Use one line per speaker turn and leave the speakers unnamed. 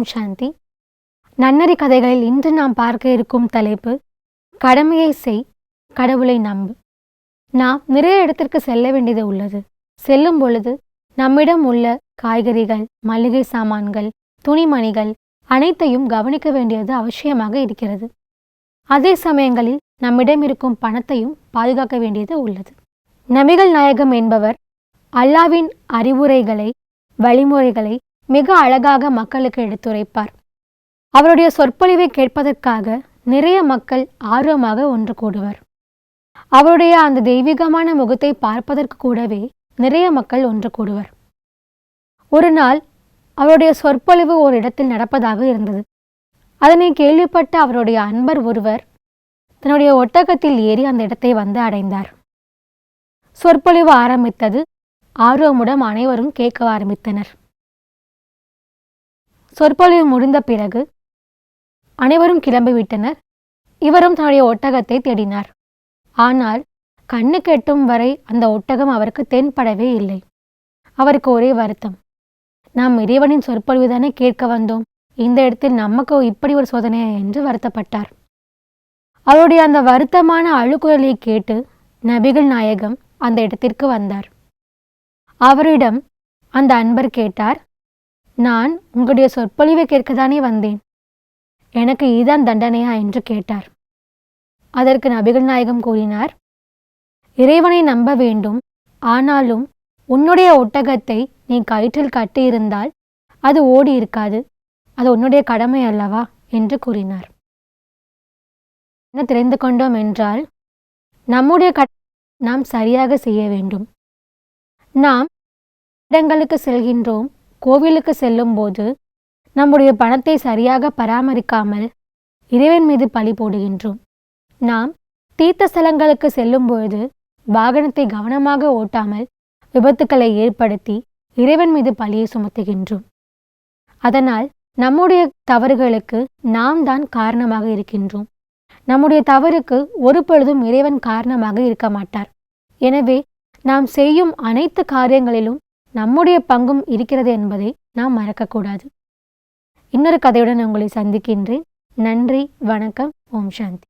ஓம் சாந்தி. நன்னறி கதைகளில் இன்று நாம் பார்க்க இருக்கும் தலைப்பு கடமையை செய், கடவுளை நம்பு. நாம் நிறைய இடத்திற்கு செல்ல வேண்டியது உள்ளது. செல்லும் பொழுது நம்மிடம் உள்ள காய்கறிகள், மளிகை சாமான்கள், துணிமணிகள் அனைத்தையும் கவனிக்க வேண்டியது அவசியமாக இருக்கிறது. அதே சமயங்களில் நம்மிடம் இருக்கும் பணத்தையும் பாதுகாக்க வேண்டியது உள்ளது. நபிகள் நாயகம் என்பவர் அல்லாவின் அறிவுரைகளை, வழிமுறைகளை மிக அழகாக மக்களுக்கு எடுத்துரைப்பார். அவருடைய சொற்பொழிவை கேட்பதற்காக நிறைய மக்கள் ஆர்வமாக ஒன்று கூடுவர். அவருடைய அந்த தெய்வீகமான முகத்தை பார்ப்பதற்கு கூடவே நிறைய மக்கள் ஒன்று கூடுவர். ஒரு நாள் அவருடைய சொற்பொழிவு ஒரு இடத்தில் நடப்பதாக இருந்தது. அதனை கேள்விப்பட்ட அவருடைய அன்பர் ஒருவர் தன்னுடைய ஒட்டகத்தில் ஏறி அந்த இடத்தை வந்து அடைந்தார். சொற்பொழிவு ஆரம்பித்தது. ஆர்வமுடன் அனைவரும் கேட்க ஆரம்பித்தனர். சொற்பொழிவு முடிந்த பிறகு அனைவரும் கிளம்பிவிட்டனர். இவரும் தன்னுடைய ஒட்டகத்தை தேடினார். ஆனால் கண்ணு கெட்டும் வரை அந்த ஒட்டகம் அவருக்கு தென்படவே இல்லை. அவருக்கு ஒரே வருத்தம். நாம் இறைவனின் சொற்பொழிவுதானே கேட்க வந்தோம், இந்த இடத்தில் நமக்கு இப்படி ஒரு சோதனையா என்று வருத்தப்பட்டார். அவருடைய அந்த வருத்தமான அழுகுரலை கேட்டு நபிகள் நாயகம் அந்த இடத்திற்கு வந்தார். அவரிடம் அந்த அன்பர் கேட்டார், நான் உங்களுடைய சொற்பொழிவை கேட்கத்தானே வந்தேன், எனக்கு இதுதான் தண்டனையா என்று கேட்டார். அதற்கு நபிகள் நாயகம் கூறினார், இறைவனை நம்ப வேண்டும், ஆனாலும் உன்னுடைய ஒட்டகத்தை நீ கயிற்றில் கட்டியிருந்தால் அது ஓடி இருக்காது, அது உன்னுடைய கடமை அல்லவா என்று கூறினார். என்ன தெரிந்து கொண்டோம் என்றால், நம்முடைய நாம் சரியாக செய்ய வேண்டும். நாம் இடங்களுக்கு செல்கின்றோம், கோவிலுக்கு செல்லும் போது நம்முடைய பணத்தை சரியாக பராமரிக்காமல் இறைவன் மீது பழி போடுகின்றோம். நாம் தீர்த்த ஸ்தலங்களுக்கு செல்லும் பொழுது வாகனத்தை கவனமாக ஓட்டாமல் விபத்துக்களை ஏற்படுத்தி இறைவன் மீது பழியை சுமத்துகின்றோம். அதனால் நம்முடைய தவறுகளுக்கு நாம் தான் காரணமாக இருக்கின்றோம். நம்முடைய தவறுக்கு ஒரு பொழுதும் இறைவன் காரணமாக இருக்க மாட்டார். எனவே நாம் செய்யும் அனைத்து காரியங்களிலும் நம்முடைய பங்கும் இருக்கிறது என்பதை நாம் மறக்கக்கூடாது. இன்னொரு கதையுடன் உங்களை சந்திக்கின்றேன். நன்றி, வணக்கம், ஓம் சாந்தி.